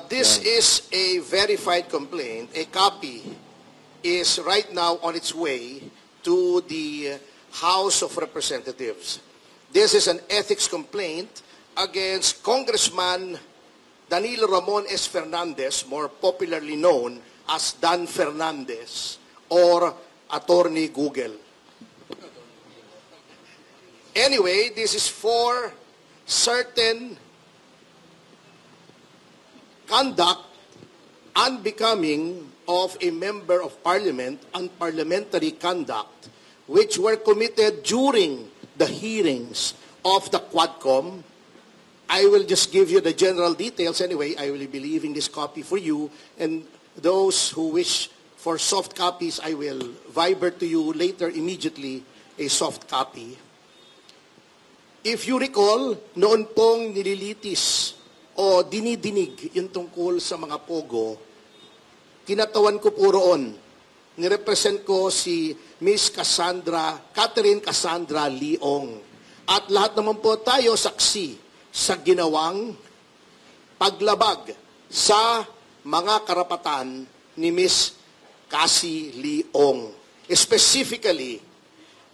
This is a verified complaint. A copy is right now on its way to the House of Representatives. This is an ethics complaint against Congressman Danilo Ramon S. Fernandez, more popularly known as Dan Fernandez or Attorney Google. Anyway, this is for certain conduct unbecoming of a member of parliament, unparliamentary conduct, which were committed during the hearings of the Quadcom. I will just give you the general details anyway. I will be leaving this copy for you, and those who wish for soft copies, I will viber to you later immediately a soft copy. If you recall, noon pong nililitis o dinidinig yung tungkol sa mga pogo, kinatawan ko po roon. Nirepresent ko si Miss Catherine Cassandra Leong. At lahat naman po tayo saksi sa ginawang paglabag sa mga karapatan ni Miss Cassie Leong. Specifically,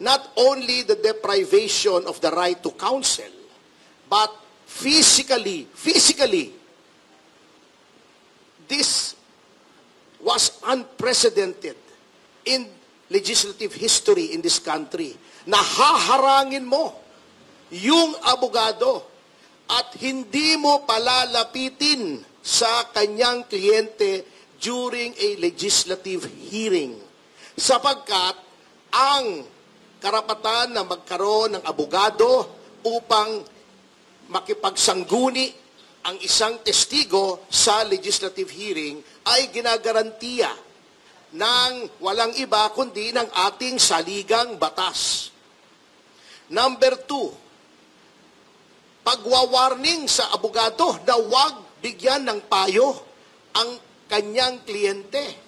not only the deprivation of the right to counsel, but physically, this was unprecedented in legislative history in this country. Nahaharangin mo yung abogado at hindi mo palalapitin sa kanyang kliyente during a legislative hearing. Sapagkat ang karapatan na magkaroon ng abogado upang makipagsangguni ang isang testigo sa legislative hearing ay ginagarantiya ng walang iba kundi ng ating saligang batas. Number 2, pagwawarning sa abogado na huwag bigyan ng payo ang kanyang kliyente.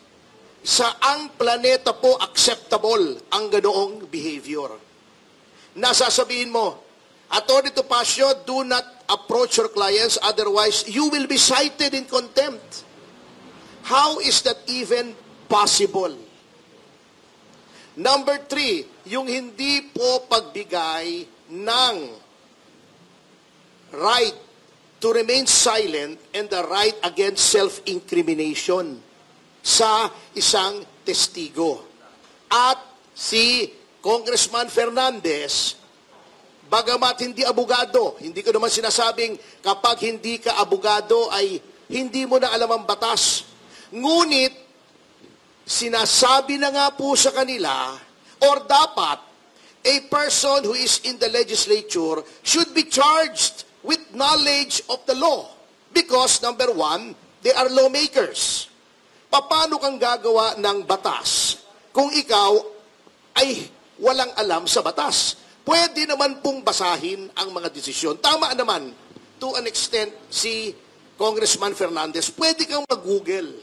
Saang planeta po acceptable ang ganoong behavior? Nasasabihin mo, Attorney Topacio, do not approach your clients, otherwise you will be cited in contempt. How is that even possible? Number 3, yung hindi po pagbigay ng right to remain silent and the right against self-incrimination sa isang testigo. At si Congressman Fernandez, bagamat hindi abogado, hindi ko naman sinasabing kapag hindi ka abogado ay hindi mo na alam ang batas. Ngunit, sinasabi na nga po sa kanila, or dapat, a person who is in the legislature should be charged with knowledge of the law. Because, number 1, they are lawmakers. Paano kang gagawa ng batas kung ikaw ay walang alam sa batas? Pwede naman pong basahin ang mga desisyon. Tama naman, to an extent, si Congressman Fernandez, pwede kang mag-google.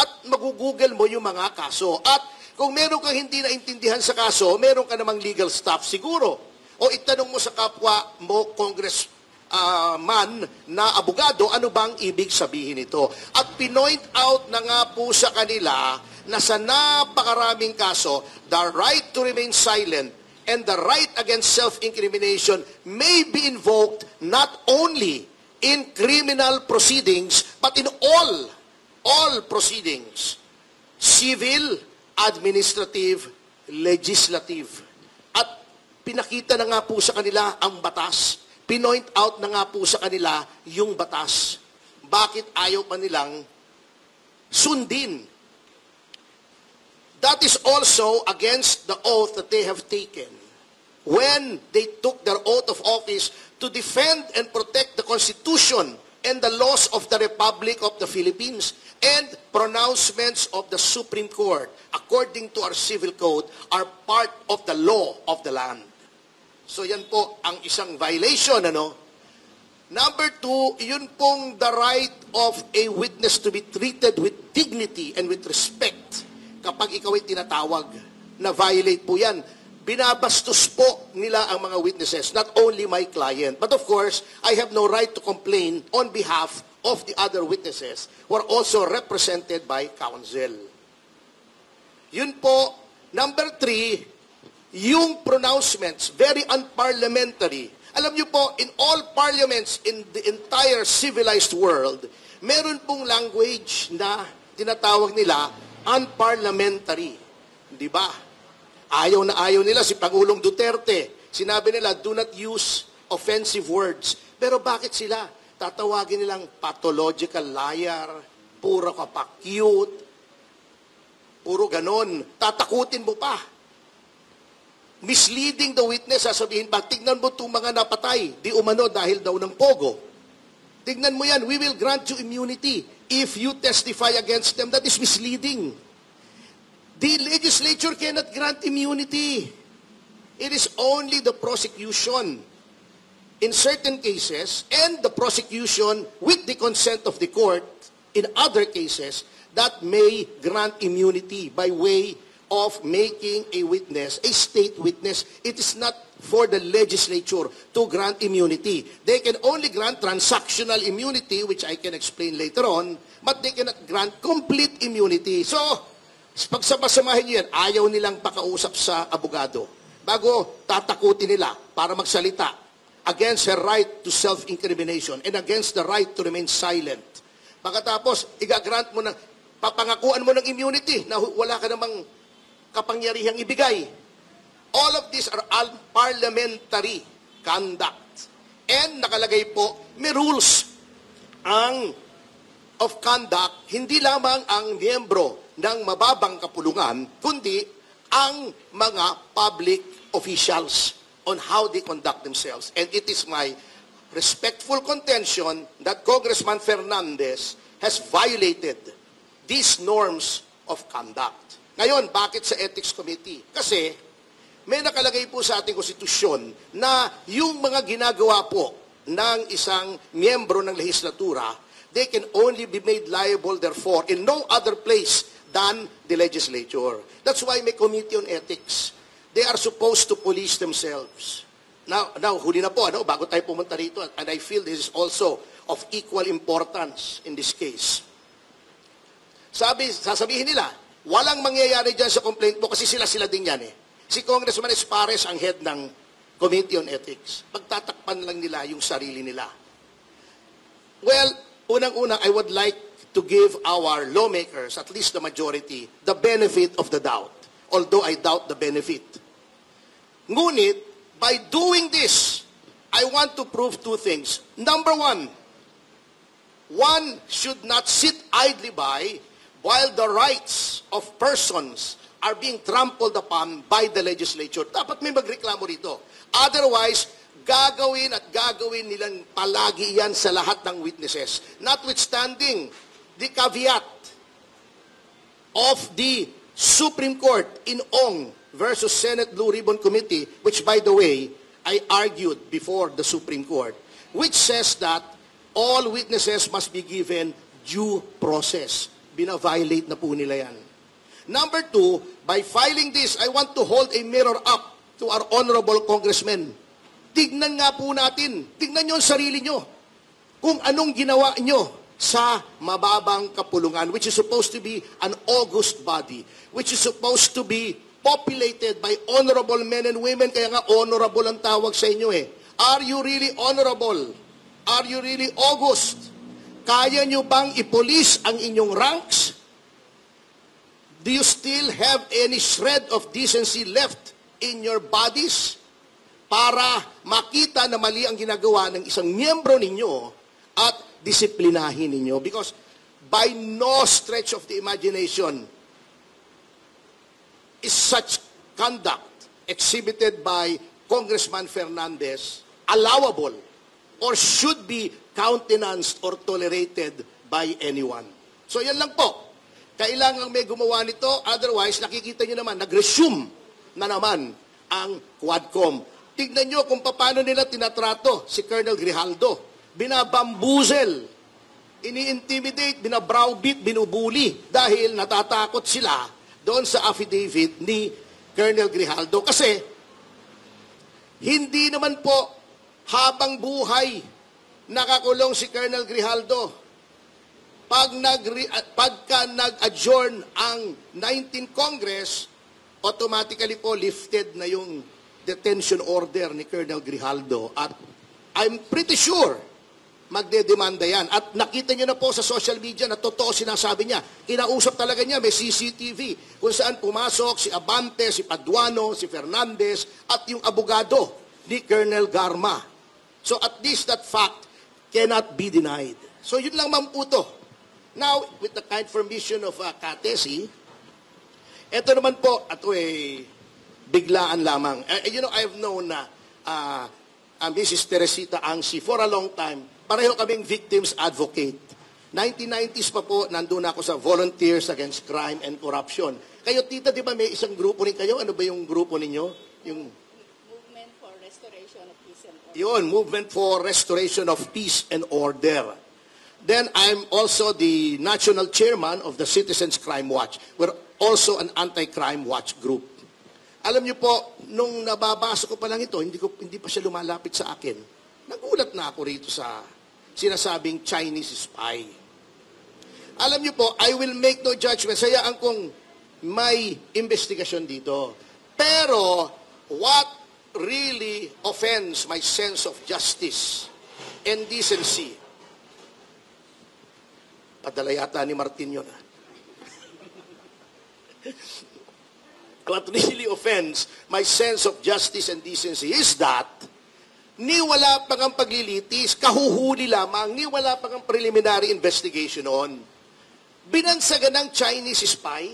At mag-google mo yung mga kaso. At kung meron kang hindi naintindihan sa kaso, meron ka namang legal staff siguro. O itanong mo sa kapwa mo, man na abogado, ano bang ibig sabihin ito? At pinoint out na nga po sa kanila na sa napakaraming kaso, the right to remain silent and the right against self-incrimination may be invoked not only in criminal proceedings, but in all proceedings, civil, administrative, legislative. At pinakita na nga po sa kanila ang batas. Pinoint out na nga po sa kanila yung batas. Bakit ayaw pa nilang sundin? That is also against the oath that they have taken when they took their oath of office to defend and protect the Constitution and the laws of the Republic of the Philippines and pronouncements of the Supreme Court, according to our civil code, are part of the law of the land. So yan po ang isang violation, ano? Number 2, yun pong the right of a witness to be treated with dignity and with respect. Kapag ikaw ay tinatawag, na violate po yan. Binabastos po nila ang mga witnesses, not only my client. But of course, I have no right to complain on behalf of the other witnesses were also represented by counsel. Yun po. Number 3, yung pronouncements, very unparliamentary. Alam niyo po, in all parliaments in the entire civilized world, meron pong language na tinatawag nila unparliamentary. Di ba? Ayaw na ayaw nila si Pangulong Duterte. Sinabi nila, do not use offensive words. Pero bakit sila? Tatawagin nilang pathological liar, puro ka pa cute, puro ganon. Tatakutin mo pa. Misleading the witness, sasabihin pa, tignan mo itong mga napatay, di umano dahil daw ng pogo. Tignan mo yan, we will grant you immunity if you testify against them. That is misleading. The legislature cannot grant immunity. It is only the prosecution in certain cases and the prosecution with the consent of the court in other cases that may grant immunity by way of making a witness, a state witness. It is not for the legislature to grant immunity. They can only grant transactional immunity, which I can explain later on, but they cannot grant complete immunity. So, pagsama-samahin nyo yan, ayaw nilang pakausap sa abogado bago tatakutin nila para magsalita against her right to self-incrimination and against the right to remain silent. Pagkatapos, igagrant mo ng, papangakuan mo ng immunity na wala ka namang kapangyarihang ibigay. All of these are unparliamentary conduct. And nakalagay po, may rules of conduct, hindi lamang ang miyembro ng mababang kapulungan, kundi ang mga public officials on how they conduct themselves. And it is my respectful contention that Congressman Fernandez has violated these norms of conduct. Ngayon, bakit sa Ethics Committee? Kasi may nakalagay po sa ating konstitusyon na yung mga ginagawa po ng isang miyembro ng lehislatura, they can only be made liable, therefore, in no other place than the legislature. That's why may Committee on Ethics. They are supposed to police themselves. Now huli na po, bago tayo pumunta rito, and I feel this is also of equal importance in this case. Sasabihin nila, walang mangyayari dyan sa complaint mo kasi sila din yan eh. Si Congressman Espares ang head ng Committee on Ethics. Pagtatakpan lang nila yung sarili nila. Well, unang-una, I would like to give our lawmakers, at least the majority, the benefit of the doubt. Although I doubt the benefit. Ngunit, by doing this, I want to prove two things. Number one should not sit idly by while the rights of persons are being trampled upon by the legislature. Dapat may magreklamo rito. Otherwise, gagawin nilang palagi yan sa lahat ng witnesses. Notwithstanding the caveat of the Supreme Court in Ong versus Senate Blue Ribbon Committee, which, by the way, I argued before the Supreme Court, which says that all witnesses must be given due process. Bina-violate na po nila yan. Number two, by filing this, I want to hold a mirror up to our honorable congressmen. Tignan nga po natin, tignan nyo ang sarili nyo, kung anong ginawa nyo sa mababang kapulungan, which is supposed to be an august body, which is supposed to be populated by honorable men and women, kaya nga honorable ang tawag sa inyo eh. Are you really honorable? Are you really august? Kaya nyo bang ipolis ang inyong ranks? Do you still have any shred of decency left in your bodies para makita na mali ang ginagawa ng isang miyembro ninyo at disiplinahin ninyo? Because by no stretch of the imagination is such conduct exhibited by Congressman Fernandez allowable or should be countenanced or tolerated by anyone. So yan lang po. Kailangang may gumawa nito, otherwise nakikita nyo naman, nag-resume na naman ang Quadcom. Tignan nyo kung paano nila tinatrato si Colonel Grijaldo. Binabambuzel, ini-intimidate, binabrowbeat, binubuli dahil natatakot sila doon sa affidavit ni Colonel Grijaldo. Kasi hindi naman po habang buhay nakakulong si Colonel Grijaldo. pagka nag-adjourn ang 19th Congress, automatically po lifted na yung detention order ni Colonel Grijaldo. At I'm pretty sure magdedemanda yan. At nakita niyo na po sa social media na totoo sinasabi niya. Kinausap talaga niya, may CCTV kung saan pumasok si Abante, si Paduano, si Fernandez, at yung abogado ni Colonel Garma. So at least that fact cannot be denied. So yun lang, Ma'am Uto. Now, with the kind permission of Katesi, ito naman po, ito biglaan lamang. I've known Mrs. Teresita Angsi for a long time. Pareho kaming victims advocate. 1990s pa po, nandun ako sa Volunteers Against Crime and Corruption. Kayo, tita, di ba may isang grupo rin kayo? Ano ba yung grupo ninyo? Yung Movement for Restoration of Peace and Order. Yun, Movement for Restoration of Peace and Order. Then I'm also the national chairman of the Citizens Crime Watch. We're also an anti-crime watch group. Alam niyo po, nung nababasa ko pa lang ito, hindi pa siya lumalapit sa akin. Nagulat na ako rito sa sinasabing Chinese spy. Alam niyo po, I will make no judgment. Sayaan kong may investigasyon dito. Pero, what really offends my sense of justice and decency, padala yata ni Martin yun. What really offends my sense of justice and decency is that ni wala pang ang paglilitis, kahuhuli lamang, ni wala pang ang preliminary investigation on. Binansagan ng Chinese spy.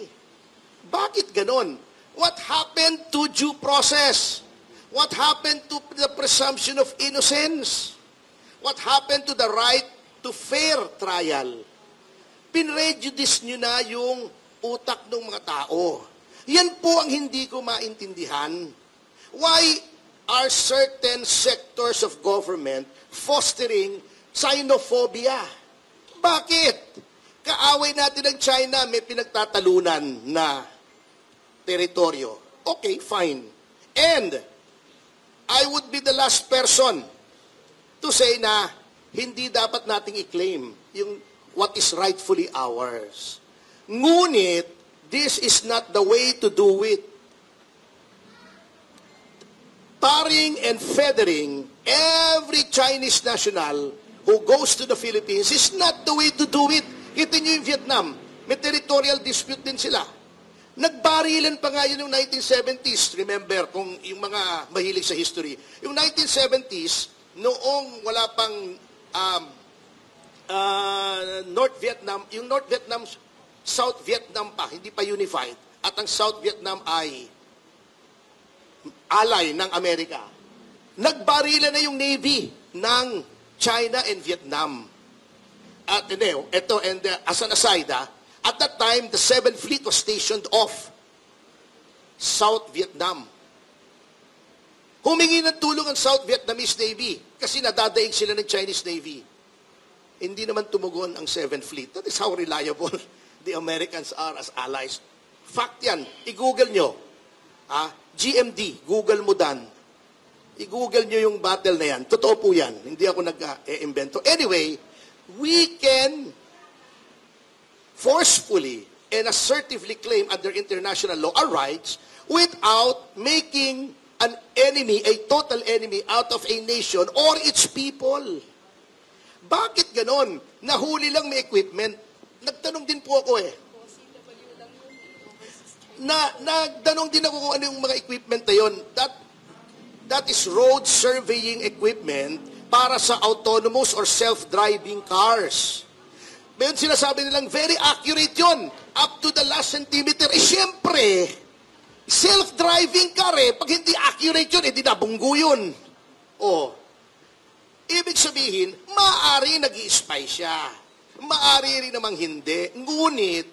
Bakit ganon? What happened to due process? What happened to the presumption of innocence? What happened to the right to fair trial? Pinrejudice nyo na yung utak ng mga tao. Yan po ang hindi ko maintindihan. Why are certain sectors of government fostering xenophobia? Bakit? Kaaway natin ng China, may pinagtatalunan na teritoryo. Okay, fine. And I would be the last person to say na hindi dapat nating i-claim yung what is rightfully ours. Ngunit, this is not the way to do it. Tarring and feathering every Chinese national who goes to the Philippines is not the way to do it. Kita nyo yung Vietnam, may territorial dispute din sila. Nagbarilan pa nga yun yung 1970s. Remember, kung yung mga mahilig sa history. Yung 1970s, noong wala pang North Vietnam, yung North Vietnam, South Vietnam pa, hindi pa unified. At ang South Vietnam ay ally ng Amerika. Nagbarilan na yung Navy ng China and Vietnam. At ito, and as an aside, at that time, the 7th Fleet was stationed off South Vietnam. Humingi ng tulong ang South Vietnamese Navy kasi nadadaig sila ng Chinese Navy. Hindi naman tumugon ang 7th Fleet. That is how reliable the Americans are as allies. Fact yan. I-google nyo. GMD, Google mo dan. I-google nyo yung battle na yan. Totoo po yan. Hindi ako nag-invento. Anyway, we can forcefully and assertively claim under international law our rights without making an enemy, a total enemy out of a nation or its people. Bakit ganon? Nahuli lang may equipment. Nagtanong din po ako Nagtanong din ako kung ano yung mga equipment na yun. That is road surveying equipment para sa autonomous or self-driving cars. Ngayon sinasabi nilang very accurate yun. Up to the last centimeter. Siyempre, self-driving car pag hindi accurate yun, di nabunggo yun. Ibig sabihin, maaari nag-i-spy siya. Maaari rin namang hindi. Ngunit,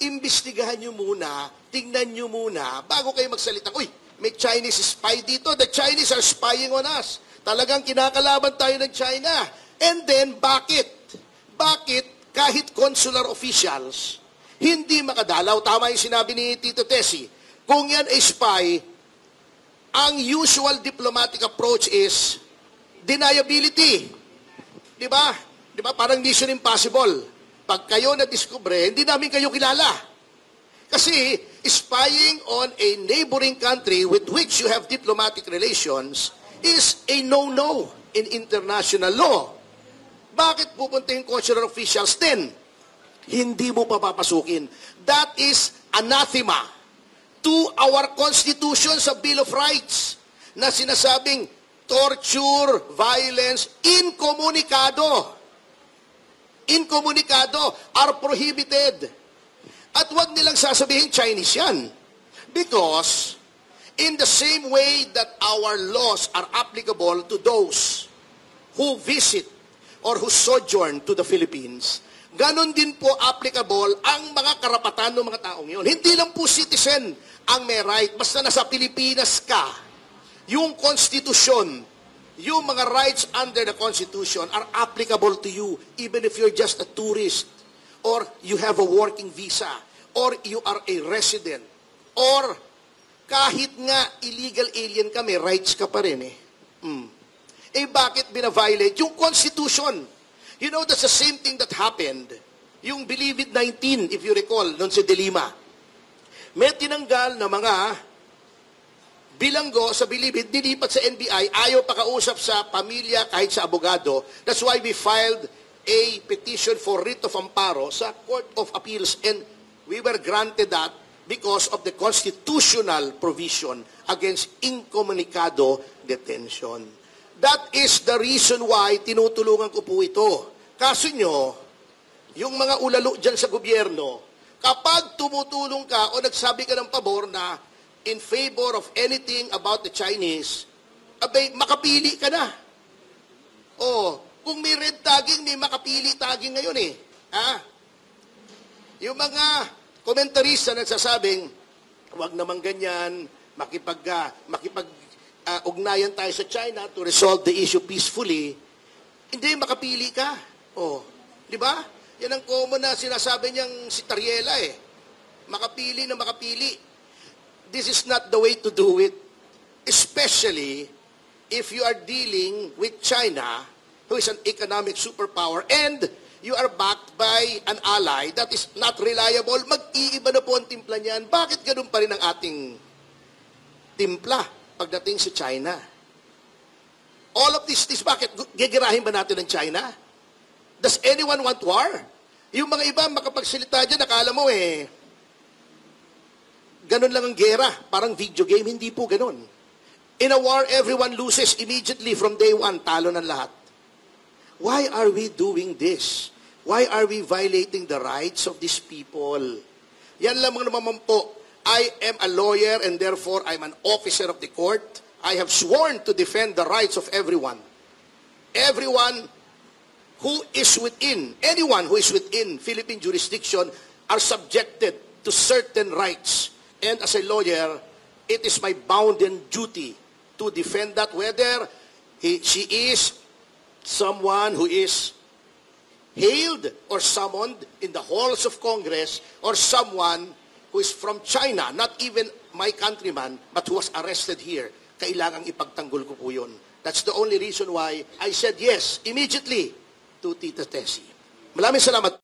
imbestigahan nyo muna, tingnan nyo muna, bago kayo magsalita, uy, may Chinese spy dito. The Chinese are spying on us. Talagang kinakalaban tayo ng China. And then, bakit? Bakit kahit consular officials, hindi makadalaw? Tama yung sinabi ni Tito Tessie. Kung yan ay spy, ang usual diplomatic approach is deniability. Di ba? Di ba? Parang Mission Impossible. pag kayo na-discover, hindi namin kayo kilala. Kasi spying on a neighboring country with which you have diplomatic relations is a no-no in international law. Bakit pupunta yung consular officials din? Hindi mo papapasukin. That is anathema to our Constitution sa Bill of Rights na sinasabing torture, violence, incommunicado are prohibited. At wag nilang sasabihin Chinese yan. Because in the same way that our laws are applicable to those who visit or who sojourn to the Philippines, ganon din po applicable ang mga karapatan ng mga taong yun. Hindi lang po citizen ang may right. Basta nasa Pilipinas ka, yung konstitusyon, yung mga rights under the Constitution are applicable to you even if you're just a tourist or you have a working visa or you are a resident or kahit nga illegal alien ka, may rights ka pa rin eh. Eh bakit bina-violate yung Constitution? You know, that's the same thing that happened. Yung Believe It 19, if you recall, noon sa Dilima. May tinanggal na mga bilanggo sa Believe It, dilipat sa NBI, ayaw pakausap sa pamilya kahit sa abogado. That's why we filed a petition for writ of amparo sa Court of Appeals and we were granted that because of the constitutional provision against incommunicado detention. That is the reason why tinutulungan ko po ito. Kaso nyo, yung mga ulalo dyan sa gobyerno, kapag tumutulong ka o nagsabi ka ng pabor na in favor of anything about the Chinese, abay, makapili ka na. Kung may red tagging, may makapili tagging ngayon eh. Yung mga komentarista nagsasabing, huwag naman ganyan, ugnayan tayo sa China to resolve the issue peacefully, hindi, makapili ka. Di ba? Yan ang common na sinasabi niyang si Tariela eh. Makapili na makapili. This is not the way to do it, especially if you are dealing with China, who is an economic superpower, and you are backed by an ally that is not reliable. Mag-iiba na po ang timpla niyan. Bakit ganun pa rin ang ating timpla pagdating sa China? All of this bakit? Gigirahin ba natin ng China? Does anyone want war? Yung mga iba makapagsalita dyan, nakala mo ganun lang ang gera, parang video game, hindi po ganun. In a war, everyone loses immediately from day one, talo ng lahat. Why are we doing this? Why are we violating the rights of these people? Yan lamang naman po. I am a lawyer and therefore I'm an officer of the court. I have sworn to defend the rights of everyone. Everyone who is within, anyone who is within Philippine jurisdiction are subjected to certain rights. And as a lawyer, it is my bounden duty to defend that, whether she is someone who is hailed or summoned in the halls of Congress or someone who is from China, not even my countryman, but who was arrested here. Kailangang ipagtanggol ko po yun. That's the only reason why I said yes immediately to Tita Tessie. Maraming salamat.